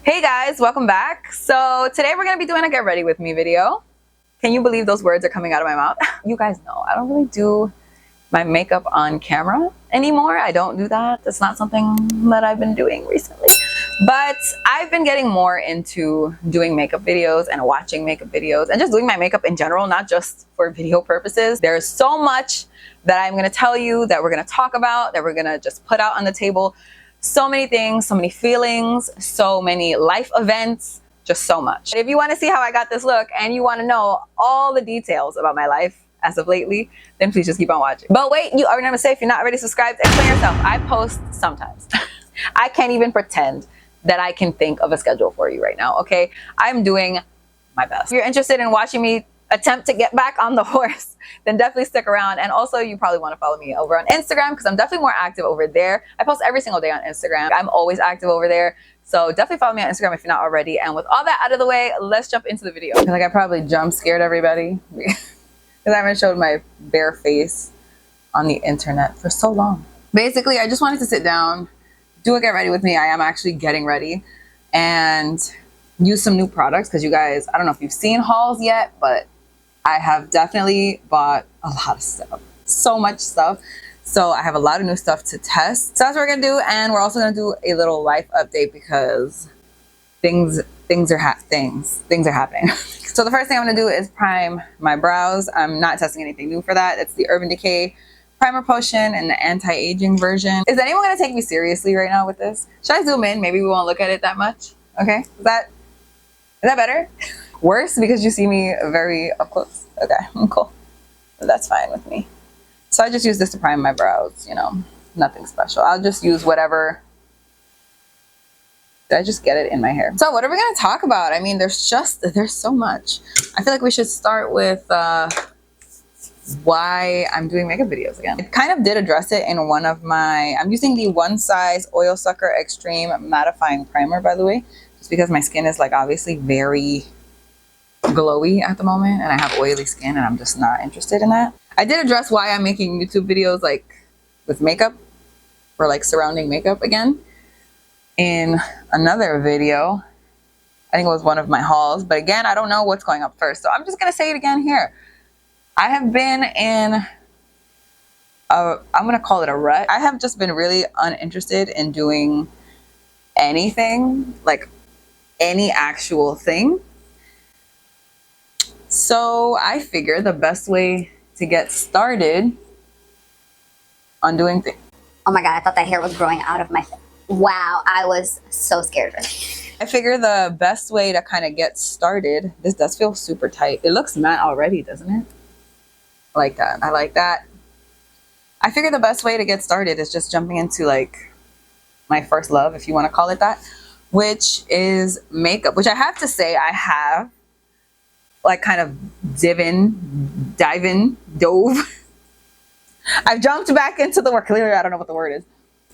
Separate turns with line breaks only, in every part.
Hey guys, welcome back. So today we're gonna be doing a get ready with me video. Can you believe those words are coming out of my mouth? You guys know I don't really do my makeup on camera anymore. I don't do that. That's not something that I've been doing recently. But I've been getting more into doing makeup videos and watching makeup videos and just doing my makeup in general, not just for video purposes. There's so much that I'm gonna tell you, that we're gonna talk about, that we're gonna just put out on the table. So many things, so many feelings, so many life events, just so much. If you want to see how I got this look and you want to know all the details about my life as of lately, then please just keep on watching. But wait, you are never safe. If you're not already subscribed, explain yourself. I post sometimes. I can't even pretend that I can think of a schedule for you right now, okay? I'm doing my best. If you're interested in watching me attempt to get back on the horse, then definitely stick around. And also you probably want to follow me over on Instagram because I'm definitely more active over there. I post every single day on Instagram. I'm always active over there. So definitely follow me on Instagram if you're not already. And with all that out of the way, let's jump into the video. I feel like I probably jump scared everybody because I haven't showed my bare face on the internet for so long. Basically, I just wanted to sit down, do a get ready with me. I am actually getting ready and use some new products because you guys, I don't know if you've seen hauls yet, but I have definitely bought a lot of stuff, so much stuff. So I have a lot of new stuff to test. So that's what we're gonna do. And we're also gonna do a little life update because things are happening. So the first thing I'm gonna do is prime my brows. I'm not testing anything new for that. It's the Urban Decay Primer Potion and the anti-aging version. Is anyone gonna take me seriously right now with this? Should I zoom in? Maybe we won't look at it that much. Okay, is that better? Worse because you see me very up close. Okay, cool. That's fine with me. So I just use this to prime my brows, you know, nothing special. I'll just use whatever. Did I just get it in my hair? So what are we gonna talk about? I mean, there's so much. I feel like we should start with why I'm doing makeup videos again. I kind of did address it in one of my, I'm using the One Size Oil Sucker Extreme Mattifying Primer, by the way, just because my skin is like obviously very glowy at the moment and I have oily skin and I'm just not interested in that. I did address why I'm making YouTube videos like with makeup or like surrounding makeup again in another video. I think it was one of my hauls, but again, I don't know what's going up first. So I'm just gonna say it again here. I have been in I'm gonna call it a rut. I have just been really uninterested in doing anything, like any actual thing. So I figured the best way to get started on doing things.
Oh my God, I thought that hair was growing out of my face. Wow, I was so scared of it.
I figure the best way to kind of get started, this does feel super tight. It looks matte already, doesn't it? I like that. I like that. I figure the best way to get started is just jumping into like my first love, if you want to call it that, which is makeup, which I have to say I have like kind of dove. I've jumped back into the word. Clearly, I don't know what the word is.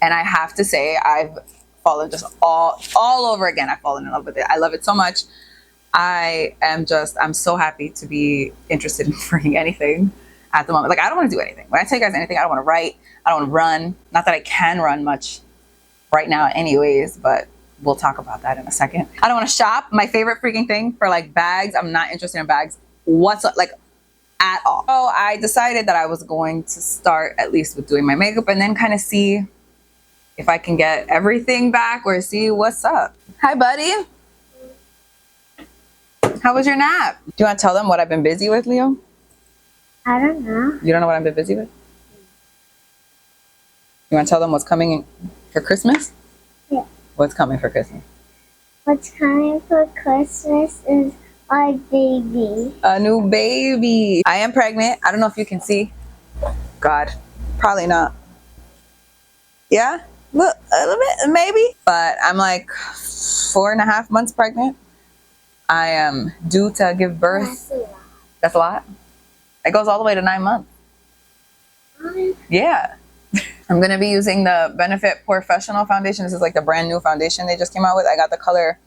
And I have to say I've fallen just all over again. I've fallen in love with it. I love it so much. I'm so happy to be interested in freaking anything at the moment. Like I don't want to do anything. When I tell you guys anything, I don't want to write. I don't want to run. Not that I can run much right now anyways, but we'll talk about that in a second. I don't want to shop. My favorite freaking thing for like bags. I'm not interested in bags like at all. So I decided that I was going to start at least with doing my makeup and then kind of see if I can get everything back or see what's up. Hi, buddy. How was your nap? Do you want to tell them what I've been busy with, Leo?
I don't know.
You don't know what I've been busy with? You want to tell them what's coming for Christmas?
Yeah.
What's coming for Christmas?
What's coming for Christmas is our baby.
A new baby. I am pregnant. I don't know if you can see. God, probably not. Yeah, look, a little bit, maybe. But I'm like 4.5 months pregnant. I am due to give birth.
That's a lot.
That's a lot. It goes all the way to 9 months. Yeah. I'm going to be using the Benefit Professional Foundation. This is like the brand new foundation they just came out with. I got the color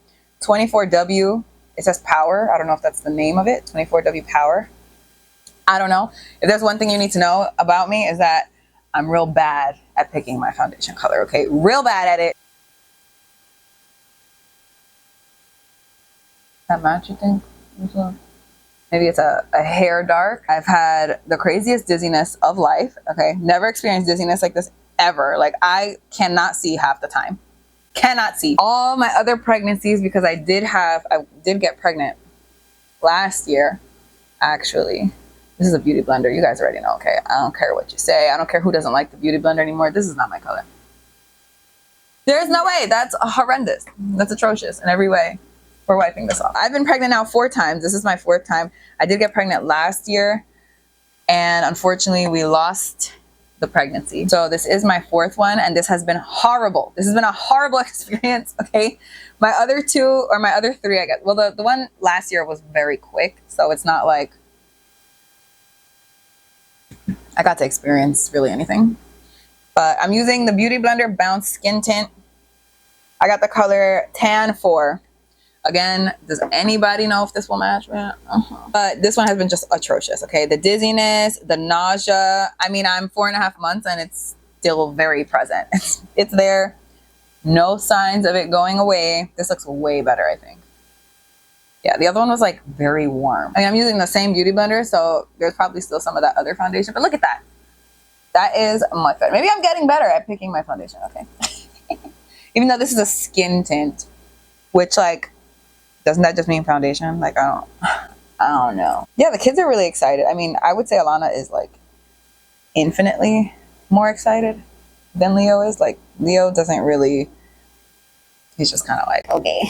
24W. It says Power. I don't know if that's the name of it. 24W Power. I don't know. If there's one thing you need to know about me is that I'm real bad at picking my foundation color, okay? Real bad at it. That match, you think? Maybe it's a hair dark. I've had the craziest dizziness of life. Okay, never experienced dizziness like this ever. Like, I cannot see half the time. Cannot see. All my other pregnancies, because I did get pregnant last year, actually. This is a beauty blender. You guys already know, okay? I don't care what you say. I don't care who doesn't like the beauty blender anymore. This is not my color. There's no way. That's horrendous. That's atrocious in every way. We're wiping this off. I've been pregnant now 4 times. This is my 4th time. I did get pregnant last year, and unfortunately we lost the pregnancy. So this is my 4th one, and this has been horrible. This has been a horrible experience, okay? My other 2, or my other 3, I guess. Well, the one last year was very quick, so it's not like I got to experience really anything. But I'm using the Beauty Blender Bounce Skin Tint. I got the color Tan 4. Again, does anybody know if this will match? But this one has been just atrocious, okay? The dizziness, the nausea. I mean, I'm 4.5 months and it's still very present. It's there. No signs of it going away. This looks way better, I think. Yeah, the other one was like very warm. I mean, I'm using the same beauty blender, so there's probably still some of that other foundation, but look at that. That is much better. Maybe I'm getting better at picking my foundation, okay? Even though this is a skin tint, which, like, doesn't that just mean foundation? Like, I don't know. Yeah, the kids are really excited. I mean, I would say Alana is like infinitely more excited than Leo is. Like, Leo doesn't really, he's just kind of like,
okay,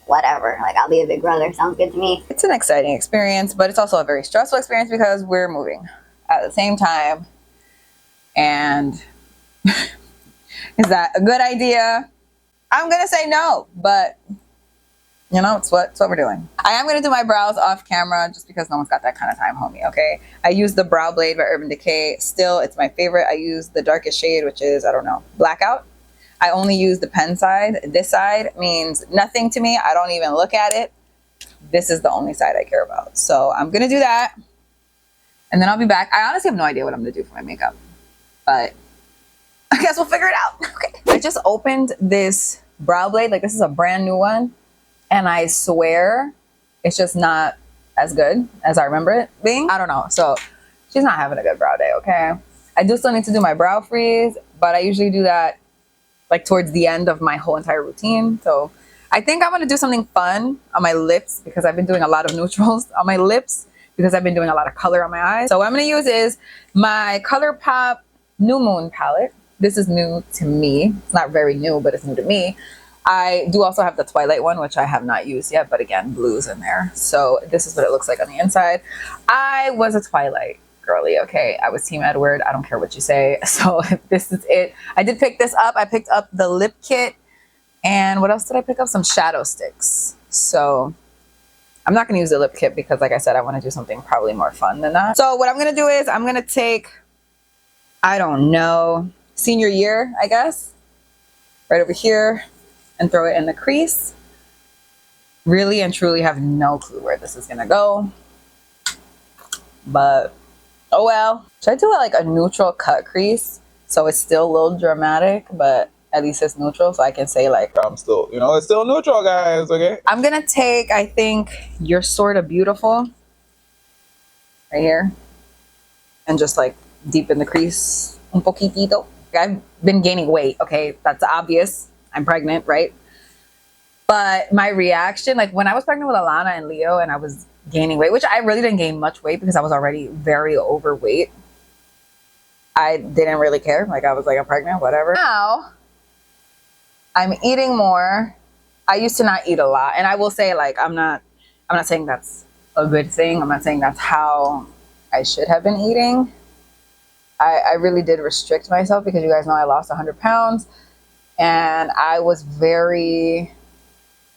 whatever. Like, I'll be a big brother. Sounds good to me.
It's an exciting experience, but it's also a very stressful experience because we're moving at the same time. And is that a good idea? I'm gonna say no, but you know, it's what we're doing. I am gonna do my brows off camera just because no one's got that kind of time, homie, okay? I use the Brow Blade by Urban Decay. Still, it's my favorite. I use the darkest shade, which is, I don't know, Blackout. I only use the pen side. This side means nothing to me. I don't even look at it. This is the only side I care about. So I'm gonna do that, and then I'll be back. I honestly have no idea what I'm gonna do for my makeup, but I guess we'll figure it out. Okay. I just opened this Brow Blade. Like, this is a brand new one. And I swear it's just not as good as I remember it being. I don't know. So she's not having a good brow day, okay? I do still need to do my brow freeze, but I usually do that like towards the end of my whole entire routine. So I think I'm gonna do something fun on my lips because I've been doing a lot of neutrals on my lips because I've been doing a lot of color on my eyes. So what I'm gonna use is my ColourPop New Moon palette. This is new to me. It's not very new, but it's new to me. I do also have the Twilight one, which I have not used yet, but again, blue's in there. So this is what it looks like on the inside. I was a Twilight girly, okay? I was Team Edward. I don't care what you say. So this is it. I did pick this up. I picked up the lip kit. And what else did I pick up? Some shadow sticks. So I'm not going to use the lip kit because, like I said, I want to do something probably more fun than that. So what I'm going to do is I'm going to take, I don't know, senior year, I guess, right over here, and throw it in the crease. Really and truly have no clue where this is gonna go, but oh well. Should I do like a neutral cut crease so it's still a little dramatic, but at least it's neutral, so I can say like I'm still, you know, it's still neutral, guys, okay? I'm gonna take, I think, You're Sorta Beautiful right here and just like deepen the crease un poquitito. I've been gaining weight, okay? That's obvious. I'm pregnant, right? But my reaction, like when I was pregnant with Alana and Leo and I was gaining weight, which I really didn't gain much weight because I was already very overweight. I didn't really care. Like, I was like, I'm pregnant, whatever. Now, I'm eating more. I used to not eat a lot. And I will say, like, I'm not saying that's a good thing. I'm not saying that's how I should have been eating. I really did restrict myself because you guys know I lost 100 pounds. And I was very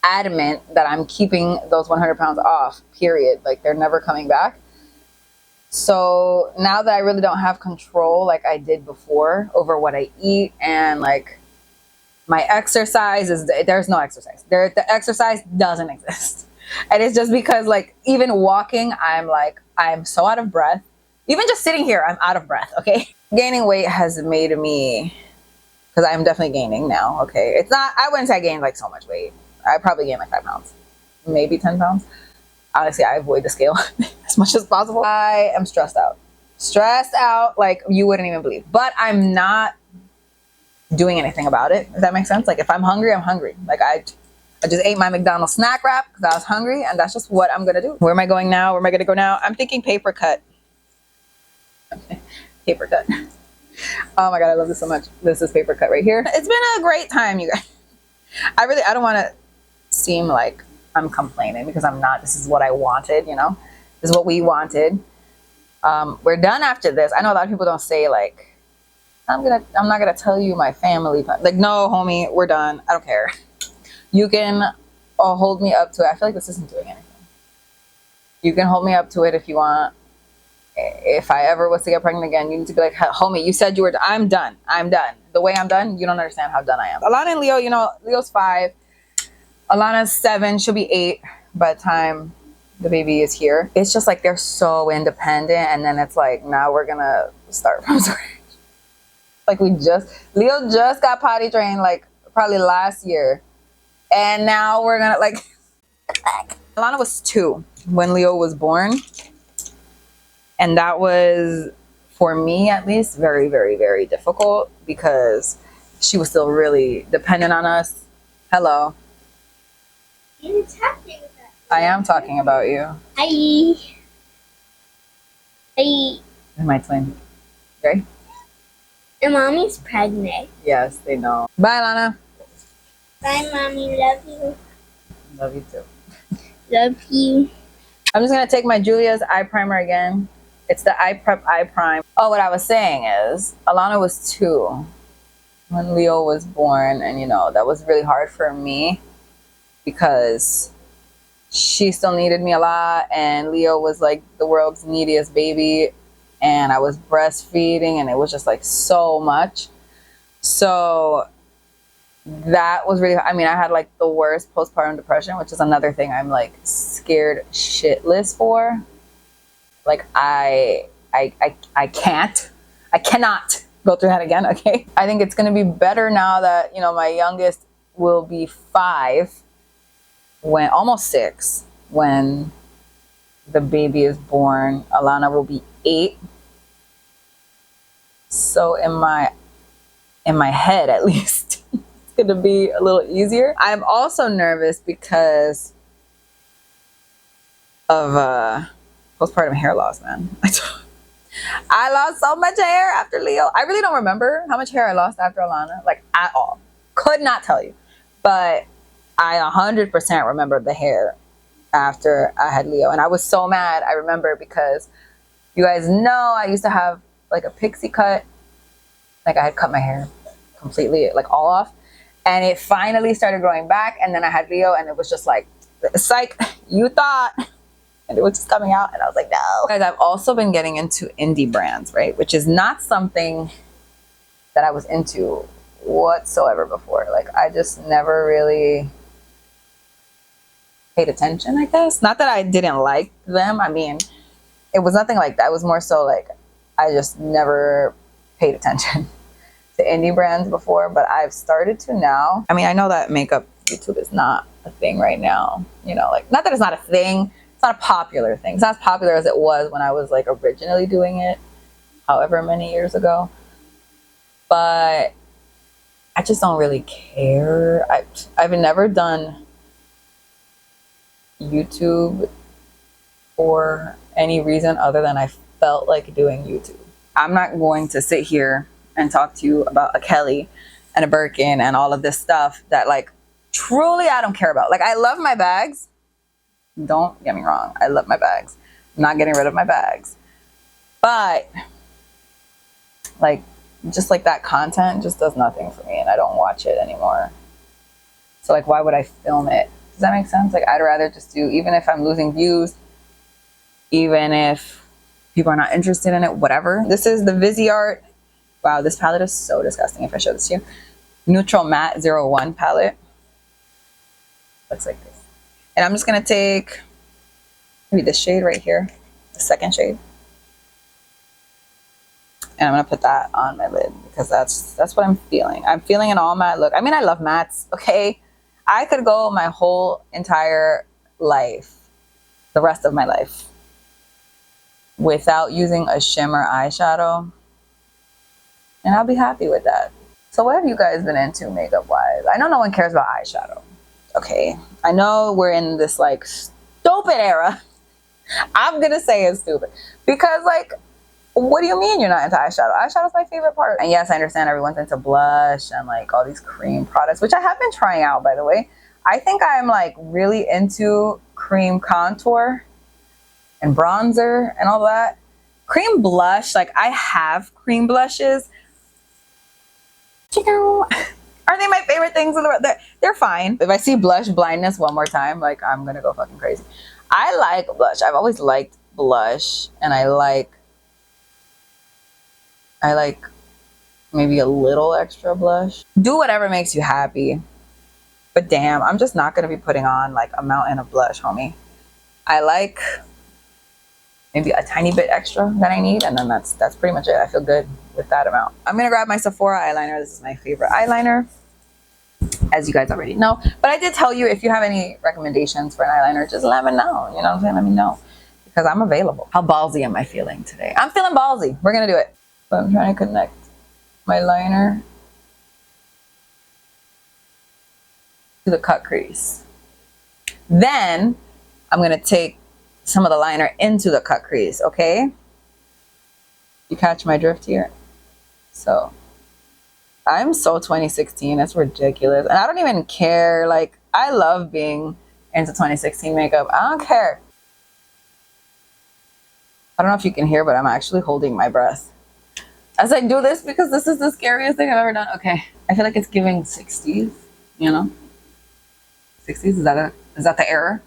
adamant that I'm keeping those 100 pounds off, period. Like, they're never coming back. So now that I really don't have control like I did before over what I eat and like my exercise is, there's no exercise. The exercise doesn't exist. And it's just because like even walking, I'm so out of breath. Even just sitting here, I'm out of breath, okay? Gaining weight has made me, because I'm definitely gaining now, okay? It's not, I wouldn't say I gained like so much weight. I probably gained like 5 pounds. maybe 10 pounds. Honestly, I avoid the scale as much as possible. I am stressed out. Stressed out like you wouldn't even believe. But I'm not doing anything about it, if that makes sense. Like if I'm hungry, I'm hungry. Like I just ate my McDonald's snack wrap because I was hungry, and that's just what I'm gonna do. Where am I going now? Where am I gonna go now? I'm thinking paper cut. Paper cut. Oh my god, I love this so much. This is paper cut right here. It's been a great time, you guys. I don't want to seem like I'm complaining, because I'm not. This is what I wanted, you know. This is what we wanted. We're done after this. I know a lot of people don't say like, I'm not gonna tell you my family plan. Like, no, homie, we're done. I don't care. You can hold me up to it. I feel like this isn't doing anything. You can hold me up to it if you want. If I ever was to get pregnant again, you need to be like, homie, you said you were. I'm done. I'm done. The way I'm done, you don't understand how done I am. Alana and Leo, you know, Leo's 5. Alana's 7. She'll be 8 by the time the baby is here. It's just like they're so independent, and then it's like now we're gonna start from scratch. Like Leo just got potty trained like probably last year, and now we're gonna like. Alana was 2 when Leo was born, and that was, for me at least, very, very, very difficult because she was still really dependent on us. Hello.
You're talking about me.
I am talking about you.
Hi. Hi.
My twin. Okay?
And mommy's pregnant.
Yes, they know. Bye, Lana.
Bye, mommy. Love you.
Love you too.
Love you.
I'm just gonna take my Juvia's eye primer again. It's the Eye Prep Eye Prime. Oh, what I was saying is, Alana was 2 when Leo was born, and you know, that was really hard for me because she still needed me a lot, and Leo was like the world's neediest baby, and I was breastfeeding, and it was just like so much. So that was really, I mean, I had like the worst postpartum depression, which is another thing I'm like scared shitless for. Like I cannot go through that again. Okay. I think it's going to be better now that, you know, my youngest will be 5 when almost 6 when the baby is born. Alana will be 8. So in my head, at least, it's going to be a little easier. I'm also nervous because of postpartum hair loss, man. I lost so much hair after Leo. I really don't remember how much hair I lost after Alana, like at all. Could not tell you. But I 100% remember the hair after I had Leo. And I was so mad, I remember, because you guys know I used to have like a pixie cut. Like I had cut my hair completely, like all off. And it finally started growing back. And then I had Leo, and it was just like, psych, you thought. And it was just coming out, and I was like, no. Guys, I've also been getting into indie brands, right? Which is not something that I was into whatsoever before. Like, I just never really paid attention, I guess. Not that I didn't like them. I mean, it was nothing like that. It was more so like, I just never paid attention to indie brands before, but I've started to now. I mean, I know that makeup YouTube is not a thing right now. You know, like, not that it's not a thing. Not a popular thing. It's not as popular as it was when I was like originally doing it, however many years ago. But I just don't really care. I've never done YouTube for any reason other than I felt like doing YouTube. I'm not going to sit here and talk to you about a Kelly and a Birkin and all of this stuff that like truly I don't care about. Like, I love my bags. Don't get me wrong. I love my bags. I'm not getting rid of my bags. But like, just like that content just does nothing for me, and I don't watch it anymore. So like, why would I film it? Does that make sense? Like, I'd rather just do, even if I'm losing views, even if people are not interested in it, whatever. This is the Viseart. Wow, this palette is so disgusting if I show this to you. Neutral Matte 01 palette. Looks like this. And I'm just going to take maybe this shade right here, the second shade. And I'm going to put that on my lid because that's what I'm feeling. I'm feeling an all matte look. I mean, I love mattes, okay? I could go my whole entire life, the rest of my life, without using a shimmer eyeshadow, and I'll be happy with that. So what have you guys been into makeup wise? I know no one cares about eyeshadow. Okay, I know we're in this like stupid era. I'm gonna say it's stupid because like, what do you mean you're not into eyeshadow? Eyeshadow is my favorite part. And yes, I understand everyone's into blush and like all these cream products, which I have been trying out, by the way. I think I'm like really into cream contour and bronzer and all that. Cream blush, like I have cream blushes. You know, are they my favorite things in the world? They're fine. If I see blush blindness one more time, like I'm gonna go fucking crazy. I like blush. I've always liked blush, and I like maybe a little extra blush. Do whatever makes you happy. But damn, I'm just not gonna be putting on like a mountain of blush, homie. I like maybe a tiny bit extra that I need, and then that's pretty much it. I feel good with that amount. I'm gonna grab my Sephora eyeliner. This is my favorite eyeliner, as you guys already know. But I did tell you, if you have any recommendations for an eyeliner, just let me know. You know what I'm saying? Let me know, because I'm available. How ballsy am I feeling today? I'm feeling ballsy. We're gonna do it. So I'm trying to connect my liner to the cut crease. Then I'm gonna take some of the liner into the cut crease, okay? You catch my drift here? So I'm so 2016, it's ridiculous. And I don't even care, like I love being into 2016 makeup. I don't care. I don't know if you can hear, but I'm actually holding my breath as I do this because this is the scariest thing I've ever done. Okay, I feel like it's giving 60s, you know? 60s, is that the era?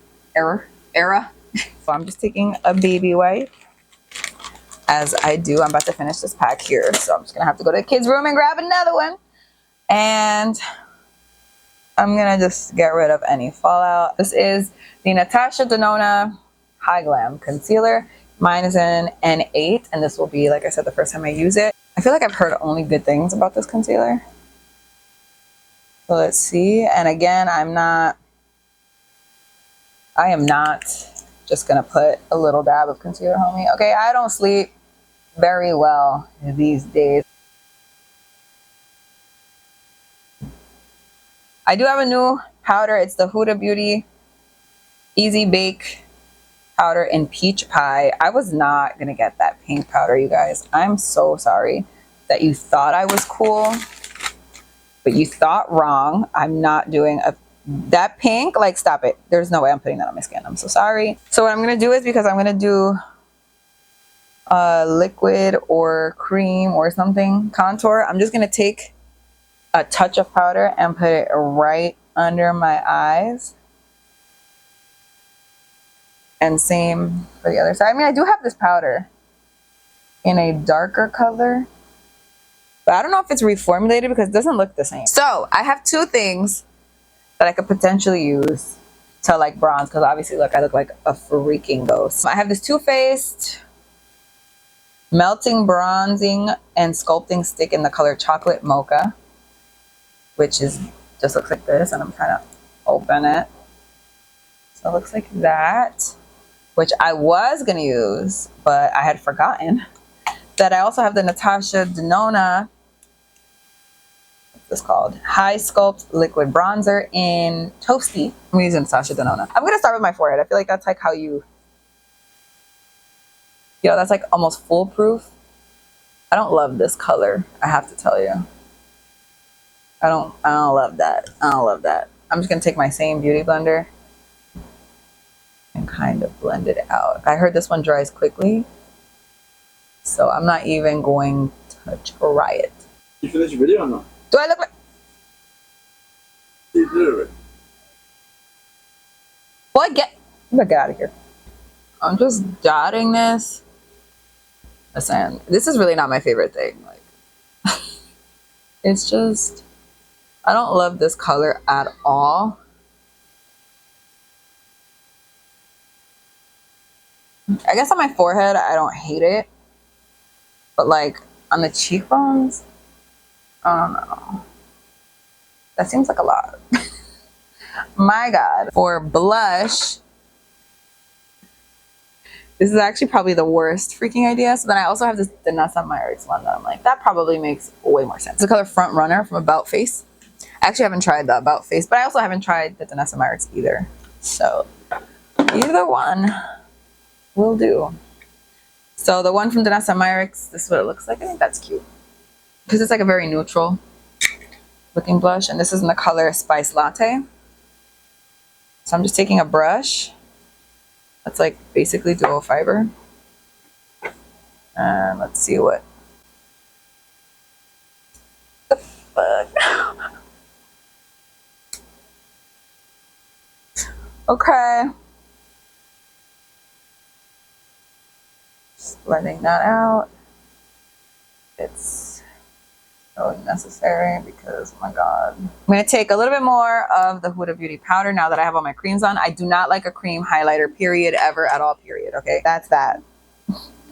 So I'm just taking a baby wipe, as I do. I'm about to finish this pack here, so I'm just gonna have to go to the kids' room and grab another one. And I'm gonna just get rid of any fallout. This is the Natasha Denona High Glam Concealer. Mine is in N8, and this will be, like I said, the first time I use it. I feel like I've heard only good things about this concealer. So let's see. And again, I am not just gonna put a little dab of concealer, homie. Okay, I don't sleep very well these days. I do have a new powder. It's the Huda Beauty Easy Bake powder in Peach Pie. I was not gonna get that pink powder, you guys. I'm so sorry that you thought I was cool, but you thought wrong. I'm not doing that pink, like stop it. There's no way I'm putting that on my skin. I'm so sorry. So what I'm gonna do is, because I'm gonna do liquid or cream or something contour, I'm just gonna take a touch of powder and put it right under my eyes. And same for the other side. I mean, I do have this powder in a darker color, but I don't know if it's reformulated because it doesn't look the same. So I have two things that I could potentially use to like bronze, because obviously look, I look like a freaking ghost. I have this Too Faced Melting Bronzing and Sculpting Stick in the color Chocolate Mocha, which is just looks like this, and I'm trying to open it. So it looks like that, which I was gonna use, but I had forgotten that I also have the Natasha Denona, what's this called? High Sculpt Liquid Bronzer in Toasty. I'm using Natasha Denona. I'm gonna start with my forehead. I feel like that's like how you know, that's like almost foolproof. I don't love this color, I have to tell you. I don't love that. I don't love that. I'm just gonna take my same beauty blender and kind of blend it out. I heard this one dries quickly, so I'm not even going to try it.
You finished your video or not?
Do I look like...
You did it.
Boy, get out of here. I'm just dotting this. Listen, this is really not my favorite thing. Like, it's just, I don't love this color at all. I guess on my forehead, I don't hate it. But like on the cheekbones, I don't know. That seems like a lot. My God. For blush, This is actually probably the worst freaking idea. So then I also have this Danessa Myricks one that I'm like, that probably makes way more sense. It's the color Front Runner from About Face. I actually haven't tried the About Face, but I also haven't tried the Danessa Myricks either. So either one will do. So the one from Danessa Myricks, this is what it looks like. I think that's cute because it's like a very neutral looking blush, and this is in the color Spice Latte. So I'm just taking a brush that's like basically dual fiber, and let's see what the fuck. Okay, just blending that out. It's so necessary because, oh my god. I'm going to take a little bit more of the Huda Beauty powder now that I have all my creams on. I do not like a cream highlighter, period, ever, at all, period. Okay, that's that.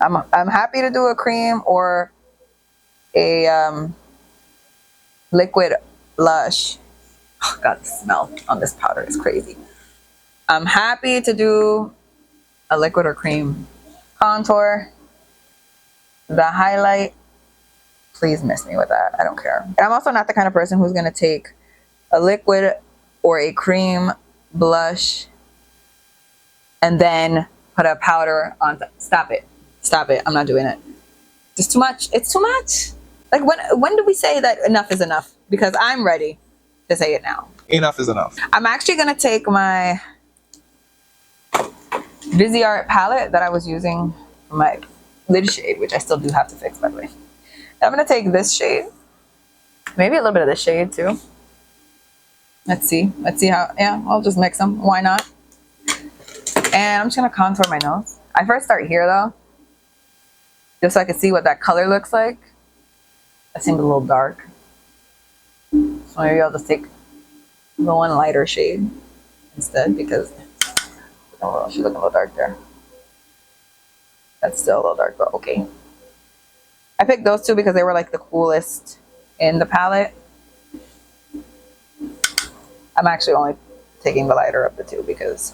I'm happy to do a cream or a liquid blush. Oh god, the smell on this powder is crazy. I'm happy to do a liquid or cream contour. The highlight, please miss me with that. I don't care. And I'm also not the kind of person who's going to take a liquid or a cream blush and then put a powder on. Stop it. Stop it. I'm not doing it. It's too much. It's too much. Like when do we say that enough is enough? Because I'm ready to say it now.
Enough is enough. I'm
actually going to take my Viseart palette that I was using for my lid shade, which I still do have to fix, by the way. I'm going to take this shade, maybe a little bit of this shade too. Let's see how, yeah, I'll just mix them. Why not? And I'm just going to contour my nose. I first start here though, just so I can see what that color looks like. That seemed a little dark. So maybe I'll just take the one lighter shade instead because oh, she's looking a little dark there. That's still a little dark, but okay. I picked those two because they were like the coolest in the palette. I'm actually only taking the lighter of the two because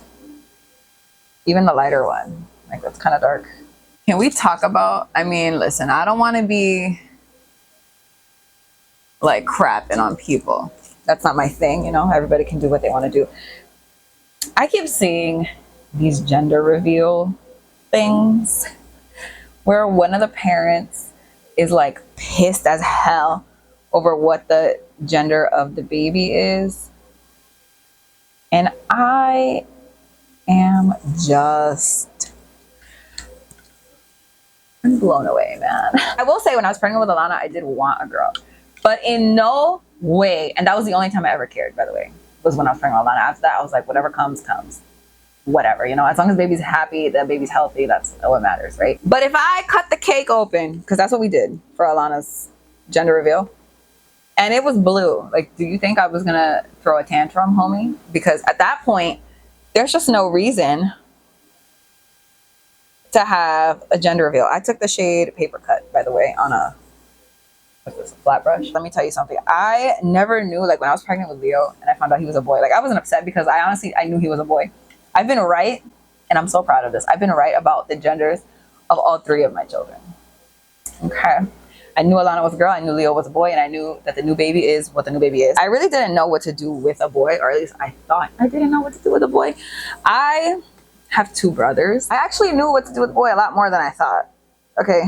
even the lighter one, like that's kind of dark. Can we talk about, I mean, listen, I don't want to be like crapping on people. That's not my thing, you know, everybody can do what they want to do. I keep seeing these gender reveal things where one of the parents is like pissed as hell over what the gender of the baby is. And I am just blown away, man. I will say when I was pregnant with Alana, I did want a girl, but in no way, and that was the only time I ever cared, by the way, was when I was pregnant with Alana. After that, I was like, whatever comes, comes. Whatever, you know, as long as baby's happy, the baby's healthy, that's what matters, right? But if I cut the cake open, because that's what we did for Alana's gender reveal, and it was blue, like, do you think I was gonna throw a tantrum, homie? Because at that point, there's just no reason to have a gender reveal. I took the shade Paper Cut, by the way, on a, what's this, a flat brush. Let me tell you something. I never knew, like when I was pregnant with Leo and I found out he was a boy, like I wasn't upset because I knew he was a boy. I've been right, and I'm so proud of this. I've been right about the genders of all three of my children. Okay. I knew Alana was a girl, I knew Leo was a boy, and I knew that the new baby is what the new baby is. I really didn't know what to do with a boy, or at least I thought I didn't know what to do with a boy. I have two brothers. I actually knew what to do with a boy a lot more than I thought. Okay.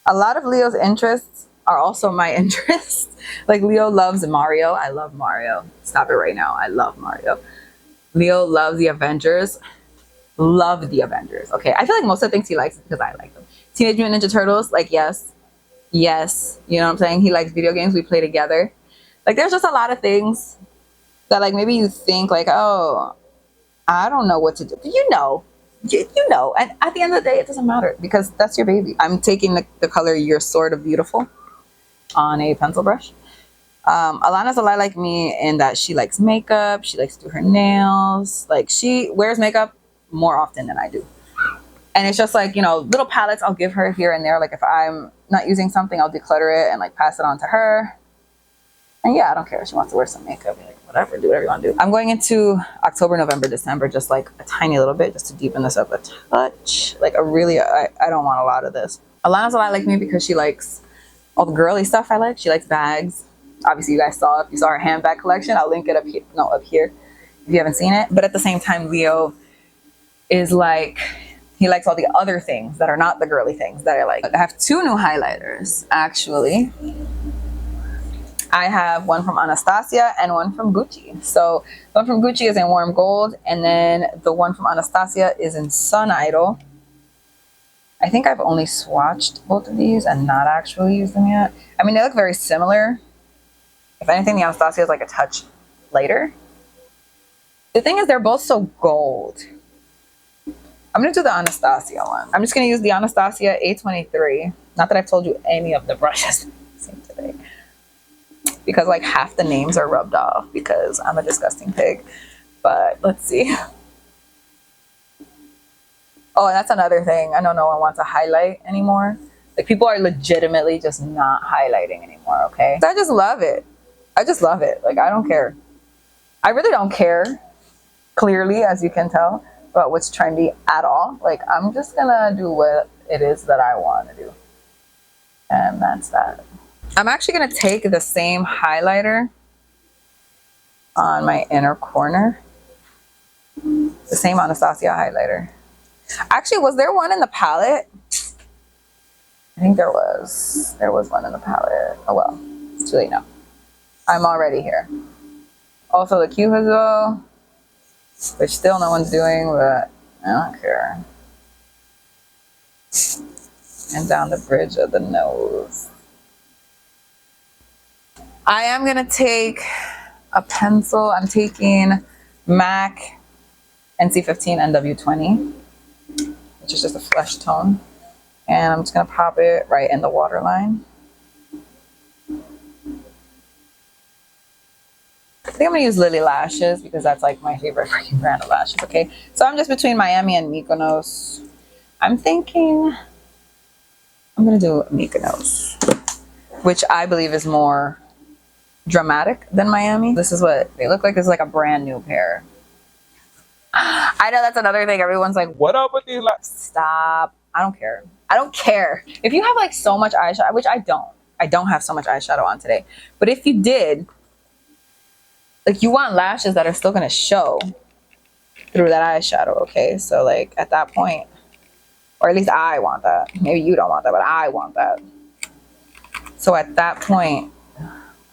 A lot of Leo's interests are also my interests. Like Leo loves Mario. I love Mario. Stop it right now. I love Mario. Leo loves the Avengers. Love the Avengers. Okay, I feel like most of the things he likes is because I like them. Teenage Mutant Ninja Turtles, like yes. Yes, you know what I'm saying? He likes video games. We play together. Like there's just a lot of things that like maybe you think like, oh, I don't know what to do. But you know. And at the end of the day, it doesn't matter because that's your baby. I'm taking the color You're Sort of Beautiful on a pencil brush. Alana's a lot like me in that she likes makeup, she likes to do her nails, like she wears makeup more often than I do. And it's just like, you know, little palettes I'll give her here and there. Like if I'm not using something, I'll declutter it and like pass it on to her. And yeah, I don't care if she wants to wear some makeup. Like, whatever, do whatever you want to do. I'm going into October, November, December, just like a tiny little bit, just to deepen this up a touch. Like a really, I don't want a lot of this. Alana's a lot like me because she likes all the girly stuff I like. She likes bags. Obviously, you guys saw, if you saw her handbag collection, I'll link it up here. No, up here, if you haven't seen it. But at the same time, Leo is like, he likes all the other things that are not the girly things that I like. I have two new highlighters, actually. I have one from Anastasia and one from Gucci. So the one from Gucci is in Warm Gold, and then the one from Anastasia is in Sun Idol. I think I've only swatched both of these and not actually used them yet. I mean, they look very similar. If anything, the Anastasia is like a touch lighter. The thing is, they're both so gold. I'm gonna do the Anastasia one. I'm just gonna use the Anastasia A23. Not that I've told you any of the brushes seen today, because like half the names are rubbed off because I'm a disgusting pig. But let's see. Oh, and that's another thing. I know no one wants to highlight anymore. Like, people are legitimately just not highlighting anymore, okay? So I just love it. I just love it. Like, I don't care. I really don't care, clearly, as you can tell, about what's trendy at all. Like, I'm just gonna do what it is that I want to do. And that's that. I'm actually gonna take the same highlighter on my inner corner. The same Anastasia highlighter. Actually, was there one in the palette? I think there was. There was one in the palette. Oh well, it's too late now. I'm already here. Also the Q Hazel, which still no one's doing, but I don't care. And down the bridge of the nose. I am gonna take a pencil. I'm taking MAC NC15 NW20, which is just a flesh tone. And I'm just gonna pop it right in the waterline. I think I'm gonna use Lilly lashes because that's like my favorite freaking brand of lashes, okay? So I'm just between Miami and Mykonos. I'm thinking I'm gonna do Mykonos, which I believe is more dramatic than Miami. This is what they look like. This is like a brand new pair. I know that's another thing. Everyone's like, what up with these lashes? Stop. I don't care. I don't care. If you have like so much eyeshadow, which I don't have so much eyeshadow on today, but if you did, like, you want lashes that are still gonna show through that eyeshadow, okay? So like at that point, or at least I want that. Maybe you don't want that, but I want that. So at that point,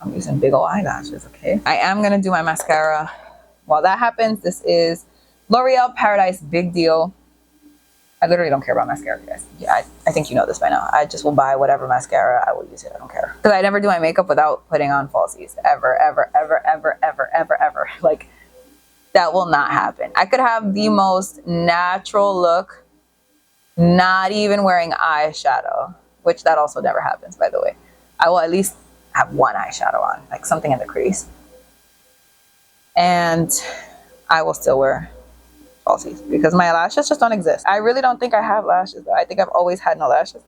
I'm using big old eyelashes, okay? I am gonna do my mascara. While that happens, this is L'Oreal Paradise Big Deal. I literally don't care about mascara, guys. Yeah, I think you know this by now. I just will buy whatever mascara. I will use it. I don't care. Because I never do my makeup without putting on falsies. Ever, ever, ever, ever, ever, ever, ever. Like, that will not happen. I could have the most natural look, not even wearing eyeshadow, which that also never happens, by the way. I will at least have one eyeshadow on, like something in the crease. And I will still wear falsies because my lashes just don't exist. I really don't think I have lashes though. I think I've always had no lashes.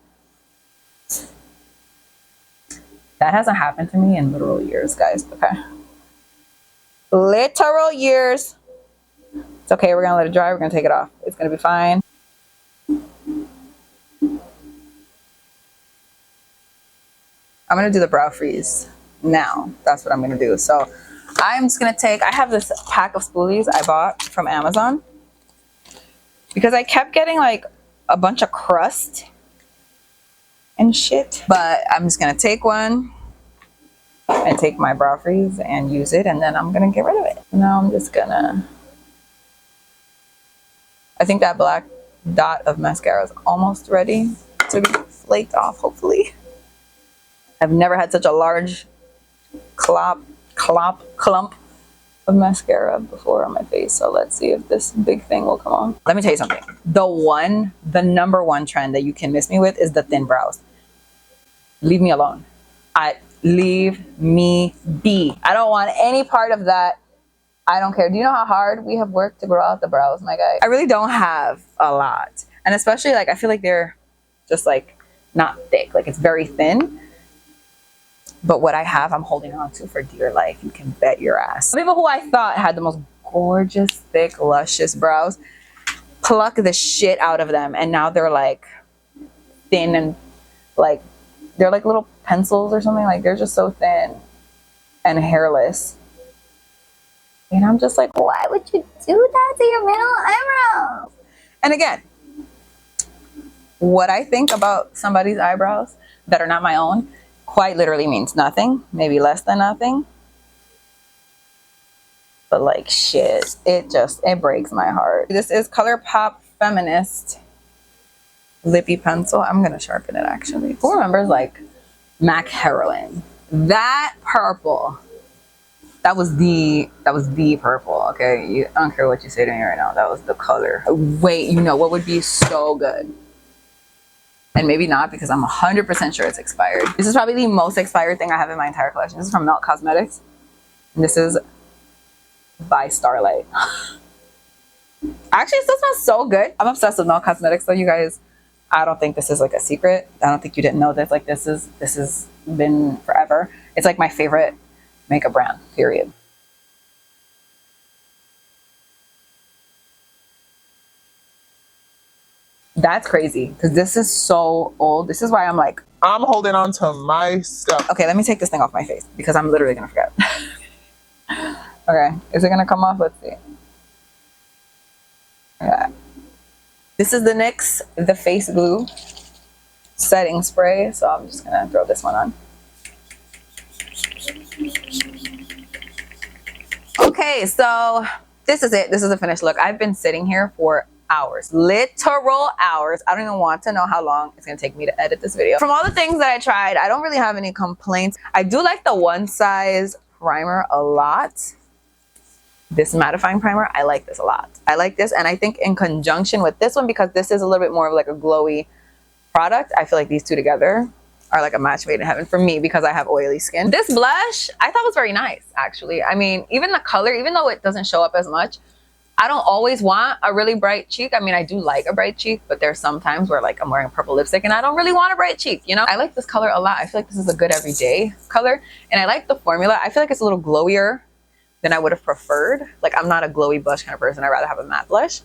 That hasn't happened to me in literal years, guys. Okay, literal years. It's okay. We're gonna let it dry. We're gonna take it off. It's gonna be fine. I'm gonna do the brow freeze now. That's what I'm gonna do. So I'm just gonna take, I have this pack of spoolies I bought from Amazon because I kept getting like a bunch of crust and shit. But I'm just gonna take one and take my brow freeze and use it, and then I'm gonna get rid of it. Now I'm just gonna, I think that black dot of mascara is almost ready to be flaked off, hopefully. I've never had such a large clump of mascara before on my face. So let's see if this big thing will come on. Let me tell you something. The number one trend that you can miss me with is the thin brows. Leave me alone. Leave me be. I don't want any part of that. I don't care. Do you know how hard we have worked to grow out the brows, my guy? I really don't have a lot. And especially like, I feel like they're just like not thick. Like, it's very thin. But what I have, I'm holding on to for dear life. You can bet your ass. Some people who I thought had the most gorgeous, thick, luscious brows, pluck the shit out of them. And now they're like thin and like, they're like little pencils or something. Like they're just so thin and hairless. And I'm just like, why would you do that to your middle eyebrows? And again, what I think about somebody's eyebrows that are not my own quite literally means nothing, maybe less than nothing. But like shit, it breaks my heart. This is ColourPop Feminist Lippie pencil. I'm gonna sharpen it actually. Who remembers like MAC Heroin? That purple. That was the purple, okay? I don't care what you say to me right now. That was the color. Wait, you know what would be so good? And maybe not, because I'm 100% sure it's expired. This is probably the most expired thing I have in my entire collection. This is from Melt Cosmetics. And this is by Starlight. Actually, it still smells so good. I'm obsessed with Melt Cosmetics, so you guys, I don't think this is like a secret. I don't think you didn't know this. Like this has been forever. It's like my favorite makeup brand, period. That's crazy, because this is so old. This is why I'm like,
I'm holding on to my stuff.
okay, let me take this thing off my face because I'm literally gonna forget. Okay, is it gonna come off? Let's see. Yeah. This is the NYX The Face Glue setting spray, so I'm just gonna throw this one on. Okay, so this is it. This is the finished look. I've been sitting here for hours, literal hours. I don't even want to know how long it's gonna take me to edit this video. From all the things that I tried, I don't really have any complaints. I do like the One Size primer a lot. This mattifying primer, I like this a lot. I like this, and I think in conjunction with this one, because this is a little bit more of like a glowy product, I feel like these two together are like a match made in heaven for me, because I have oily skin. This blush I thought was very nice, actually. I mean, even the color, even though it doesn't show up as much, I don't always want a really bright cheek. I mean, I do like a bright cheek, but there's some times where like I'm wearing purple lipstick and I don't really want a bright cheek, you know? I like this color a lot. I feel like this is a good everyday color, and I like the formula. I feel like it's a little glowier than I would have preferred. Like, I'm not a glowy blush kind of person. I'd rather have a matte blush,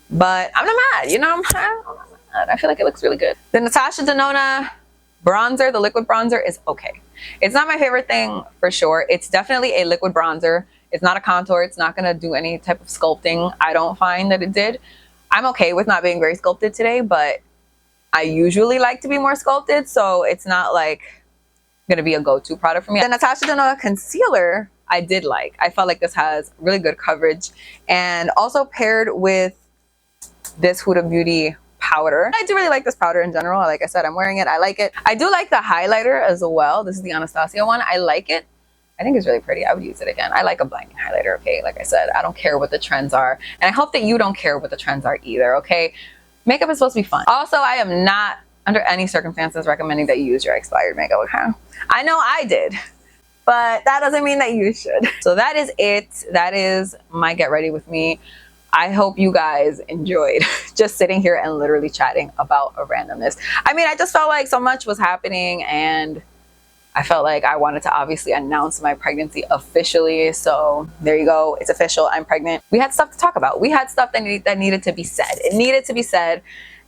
but I'm not mad, you know? I'm not mad. I feel like it looks really good. The Natasha Denona bronzer, the liquid bronzer, is okay. It's not my favorite thing for sure. It's definitely a liquid bronzer. It's not a contour. It's not going to do any type of sculpting. I don't find that it did. I'm okay with not being very sculpted today, but I usually like to be more sculpted, so it's not like going to be a go-to product for me. The Natasha Denona concealer, I did like. I felt like this has really good coverage, and also paired with this Huda Beauty powder. I do really like this powder in general. Like I said, I'm wearing it. I like it. I do like the highlighter as well. This is the Anastasia one. I like it. I think it's really pretty. I would use it again. I like a blinding highlighter, okay? Like I said, I don't care what the trends are. And I hope that you don't care what the trends are either, okay? Makeup is supposed to be fun. Also, I am not under any circumstances recommending that you use your expired makeup, okay? I know I did, but that doesn't mean that you should. So that is it. That is my get ready with me. I hope you guys enjoyed just sitting here and literally chatting about a randomness. I mean, I just felt like so much was happening, and I felt like I wanted to obviously announce my pregnancy officially. So there you go. It's official. I'm pregnant. We had stuff to talk about. We had stuff that needed to be said. It needed to be said.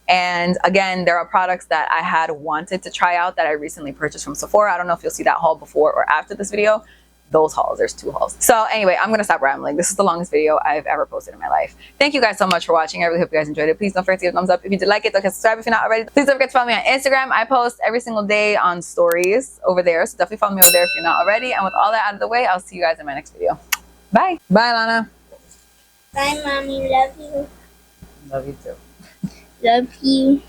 And again, there are products that I had wanted to try out that I recently purchased from Sephora. I don't know if you'll see that haul before or after this video. Those hauls, there's 2 hauls. So anyway, I'm gonna stop rambling. This is the longest video I've ever posted in my life. Thank you guys so much for watching. I really hope you guys enjoyed it. Please don't forget to give a thumbs up if you did like it. Don't forget to subscribe if you're not already. Please don't forget to follow me on Instagram. I post every single day on stories over there, so definitely follow me over there if you're not already. And with all that out of the way, I'll see you guys in my next video. Bye. Bye, Lana.
Bye, mommy. Love you.
Love you too.
Love you.